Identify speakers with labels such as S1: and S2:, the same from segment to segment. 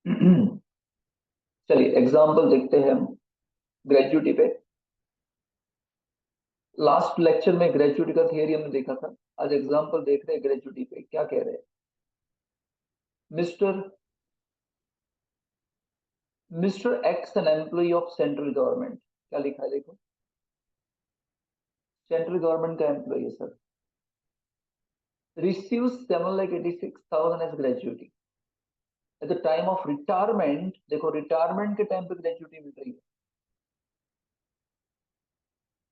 S1: चलिए एग्जाम्पल देखते हैं हम ग्रेजुएटी पे। लास्ट लेक्चर में ग्रेजुएटी का थियरी हमने देखा था, आज एग्जाम्पल देख रहे हैं ग्रेजुएटी पे क्या कह रहे हैं। Mister mister X an employee of central government, क्या लिखा है देखो, सेंट्रल गवर्नमेंट का एम्प्लॉय है sir, receives 7,86,000 as gratuity. At the time of retirement, देखो रिटायरमेंट के टाइम पे ग्रेजुएटी मिल रही है।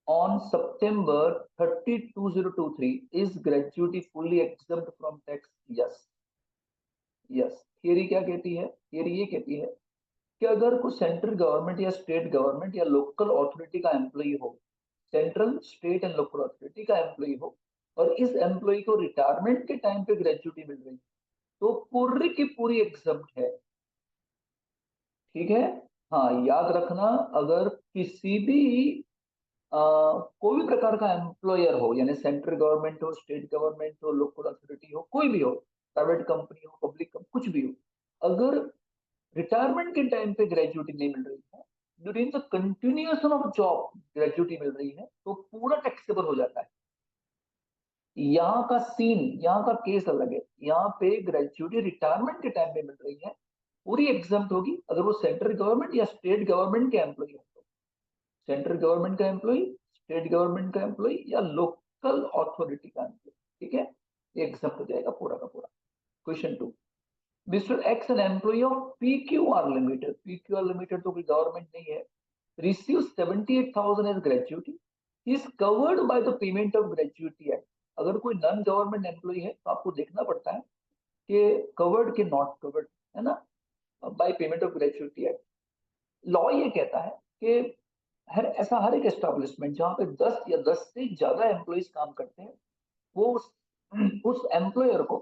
S1: On September 30, 2023, is gratuity fully exempt from tax? Yes. Yes. Theory क्या कहती है? थियरी ये कहती है कि अगर कोई सेंट्रल गवर्नमेंट या स्टेट गवर्नमेंट या लोकल अथॉरिटी का एम्प्लॉय हो, central state and local authority का एम्प्लॉय हो, और इस एम्प्लॉय को रिटायरमेंट के टाइम पे ग्रेजुएटी मिल रही, तो पूरी की पूरी एग्जम्प्ट है। ठीक है। हाँ, याद रखना, अगर किसी भी कोई भी प्रकार का एम्प्लॉयर हो, यानी सेंट्रल गवर्नमेंट हो, स्टेट गवर्नमेंट हो, लोकल अथॉरिटी हो, कोई भी हो, प्राइवेट कंपनी हो, पब्लिक कंपनी, कुछ भी हो, अगर रिटायरमेंट के टाइम पे ग्रेजुएटी नहीं मिल रही है, during the continuation of job gratuity मिल रही है, तो पूरा टैक्सेबल हो जाता है। यहाँ का सीन, यहाँ का केस अलग है। यहाँ पे ग्रेजुएटी रिटायरमेंट के टाइम पे मिल रही है, पूरी एग्जाम्प्ट होगी अगर वो सेंट्रल गवर्नमेंट या स्टेट गवर्नमेंट के एम्प्लॉय हो तो। सेंट्रल गवर्नमेंट का एम्प्लॉय, स्टेट गवर्नमेंट का एम्प्लॉय या लोकल अथॉरिटी का एम्प्लॉय, ठीक है, ये एग्जाम्प्ट हो जाएगा पूरा का पूरा। Question 2, mister X an employee of PQR limited, PQR limited तो कोई गवर्नमेंट नहीं है, receives 78,000 as gratuity, he is covered by the payment of gratuity act। अगर कोई नॉन गवर्नमेंट एम्प्लॉय है तो आपको देखना पड़ता है कि कवर्ड के नॉट कवर्ड, है ना, by payment of gratuity act. Law ये कहता है कि हर एक एस्टेब्लिशमेंट जहां पे 10 या 10 से ज्यादा एम्प्लॉइज काम करते हैं, वो उस एम्प्लॉयर को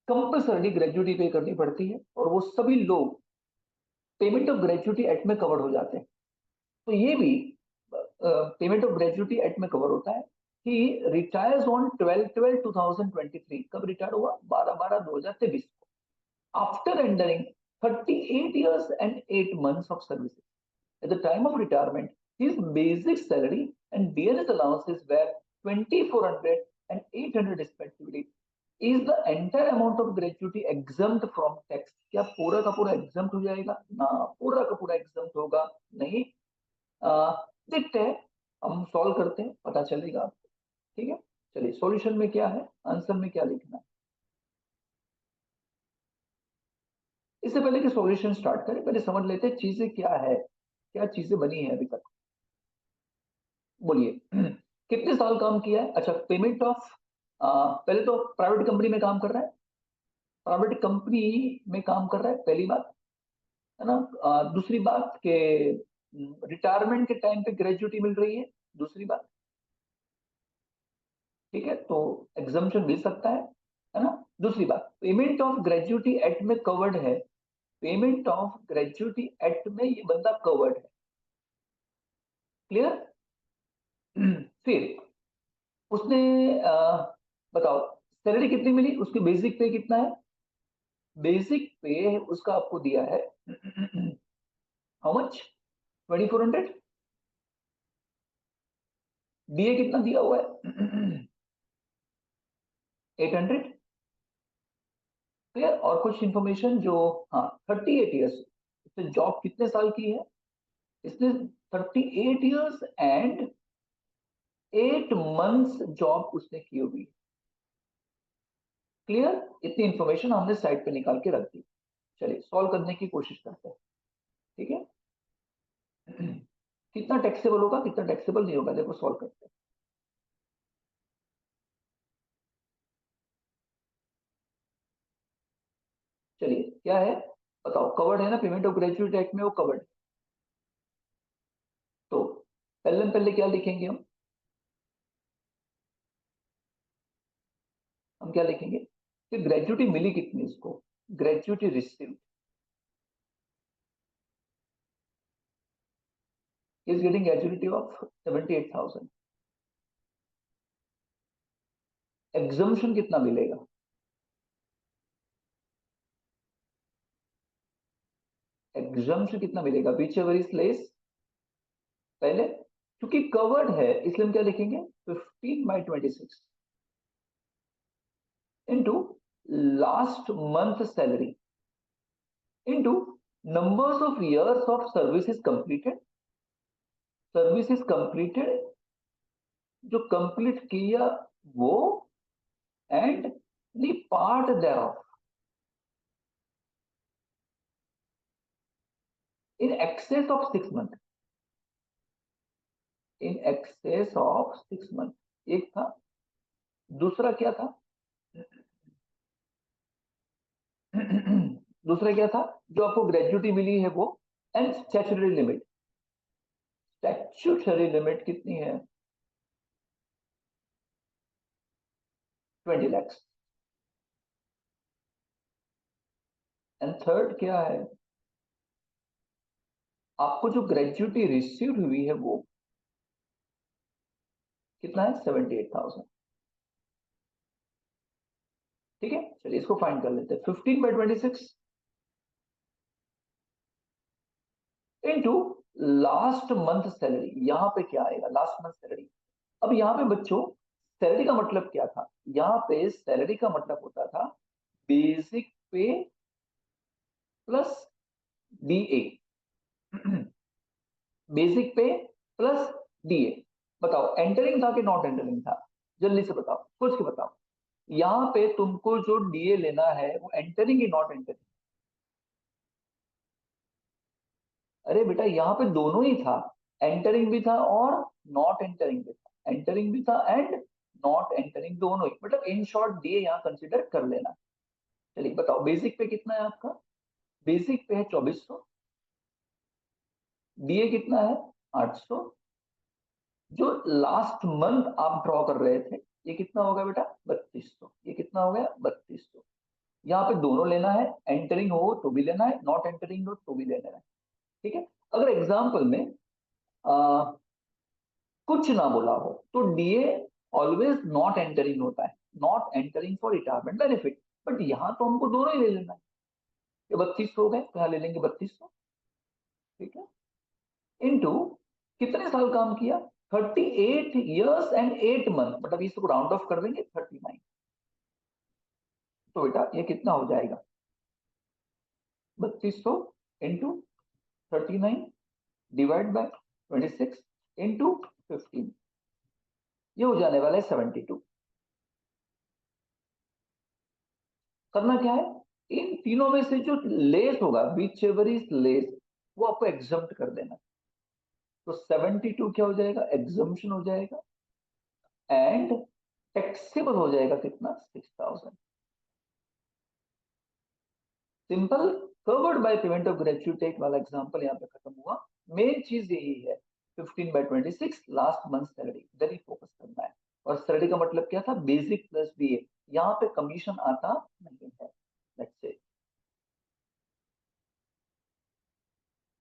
S1: कंपल्सरी ग्रेजुएटी पे करनी पड़ती है, और वो सभी लोग पेमेंट ऑफ ग्रेजुएटी एक्ट में कवर हो जाते हैं। तो ये भी पेमेंट ऑफ ग्रेजुएटी एक्ट में कवर होता है कि रिटायर्स ऑन 12/12/2023, कब रिटायर हुआ? 12/12/2023 को, after एंडरिंग 38 years and 8 months of services। At the time of retirement, his basic salary and dearness allowances were 2,400 and 800 respectively। Is the entire amount of gratuity exempt from tax? क्या पूरा का पूरा exempt हो जाएगा? ना, पूरा का पूरा exempt होगा नहीं। देखते हैं, हम सॉल्व करते हैं, पता चलेगा आपको। ठीक है, चलिए सॉल्यूशन में क्या है, आंसर में क्या लिखना है, इससे पहले कि सॉल्यूशन स्टार्ट करें पहले समझ लेते हैं चीजें क्या है, क्या चीजें बनी है अभी तक। बोलिए, कितने साल काम किया है? अच्छा, पेमेंट ऑफ, पहले तो प्राइवेट कंपनी में काम कर रहा है, प्राइवेट कंपनी में काम कर रहा है, पहली बात, है ना। दूसरी बात के रिटायरमेंट के टाइम पे ग्रेजुएटी मिल रही है, दूसरी बात। ठीक है, तो एग्जाम्पशन मिल सकता है ना। दूसरी बात, पेमेंट ऑफ ग्रेजुएटी एक्ट में कवर्ड है, पेमेंट ऑफ ग्रेजुएटी एक्ट में ये बंदा कवर्ड है। क्लियर? फिर उसने बताओ सैलरी कितनी मिली, उसकी बेसिक पे कितना है? बेसिक पे उसका आपको दिया है हाउ मच, 2,400। डीए कितना दिया हुआ है? 800। क्लियर? और कुछ इंफॉर्मेशन जो, हाँ 38 ईयर्स, इसने जॉब कितने साल की है? इसने 38 ईयर्स एंड 8 मंथ्स जॉब उसने की होगी। क्लियर? इतनी इंफॉर्मेशन हमने साइड पे निकाल के रख दी। चलिए सॉल्व करने की कोशिश करते हैं। ठीक है, कितना टैक्सेबल होगा, कितना टैक्सेबल नहीं होगा, देखो सॉल्व करते हैं। चलिए क्या है बताओ, कवर्ड है ना, पेमेंट ऑफ ग्रेजुएट एक्ट में वो कवर्ड। तो पहले पहले क्या लिखेंगे हम क्या लिखेंगे कि ग्रेजुएटी मिली कितनी उसको, gratuity received is getting gratuity of 78,000। Exemption कितना मिलेगा? एग्जाम्पशन कितना मिलेगा, विच एवर इज लेस, पहले क्योंकि कवर्ड है इसलिए हम क्या लिखेंगे 15/26 into last month salary into numbers of years of services completed, services completed जो कंप्लीट किया वो, and the part thereof in excess of 6 months, in excess of 6 months, एक था। दूसरा क्या था दूसरा क्या था जो आपको ग्रेजुटी मिली है वो, and statutory limit, statutory limit कितनी है 20 लाख। एंड थर्ड क्या है, आपको जो ग्रेजुटी रिसीव हुई है वो कितना है 78,000। ठीक है, चलिए इसको फाइंड कर लेते हैं। 15/26 इनटू लास्ट मंथ सैलरी, यहां पे क्या आएगा लास्ट मंथ सैलरी। अब यहाँ पे बच्चों सैलरी का मतलब क्या था, यहाँ पे सैलरी का मतलब होता था बेसिक पे प्लस डीए, बेसिक पे प्लस डीए। बताओ एंटरिंग था कि नॉट एंटरिंग था, जल्दी से बताओ, सोच के बताओ। यहाँ पे तुमको जो डीए लेना है वो एंटरिंग की नॉट एंटरिंग। अरे बेटा यहाँ पे दोनों ही था, एंटरिंग भी था और नॉट एंटरिंग भी था, एंटरिंग भी था एंड नॉट एंटरिंग दोनों ही, मतलब इन शॉर्ट डीए यहाँ कंसिडर कर लेना। चलिए बताओ बेसिक पे कितना है आपका, बेसिक पे है 2400, डीए कितना है 800, जो लास्ट मंथ आप ड्रॉ कर रहे थे ये कितना होगा बेटा 3200, ये कितना हो गया 3200। यहाँ पे दोनों लेना है, एंटरिंग हो तो भी लेना है, नॉट एंटरिंग हो तो भी लेना है। ठीक है, अगर एग्जाम्पल में कुछ ना बोला हो तो डीए ऑलवेज नॉट एंटरिंग होता है, not entering for retirement benefit, but यहाँ तो हमको दोनों ही ले लेना है। ये 3200 हो गए तो यहाँ ले लेंगे 3200। ठीक है, इनटू कितने साल काम किया 38 ईयर्स एंड 8 मंथ, मतलब इसको राउंड ऑफ कर देंगे 39। तो बेटा ये कितना हो जाएगा 3200 इंटू 39 डिवाइड बाय 26 इंटू 15, ये हो जाने वाला है 72। करना क्या है, इन तीनों में से जो लेस होगा विच एवर इज लेस वो आपको एग्जम्प्ट कर देना। तो 72 क्या हो जाएगा एग्जम्पशन हो जाएगा, एंड टैक्सेबल हो जाएगा कितना 6000। Simple, covered by payment of gratuity वाला एग्जांपल यहाँ पे खत्म हुआ। मेन चीज यही है 15/26 लास्ट मंथ सैलरी, इधर ही फोकस करना है। और सैलरी का मतलब क्या था बेसिक प्लस डीए, यहाँ पे कमीशन आता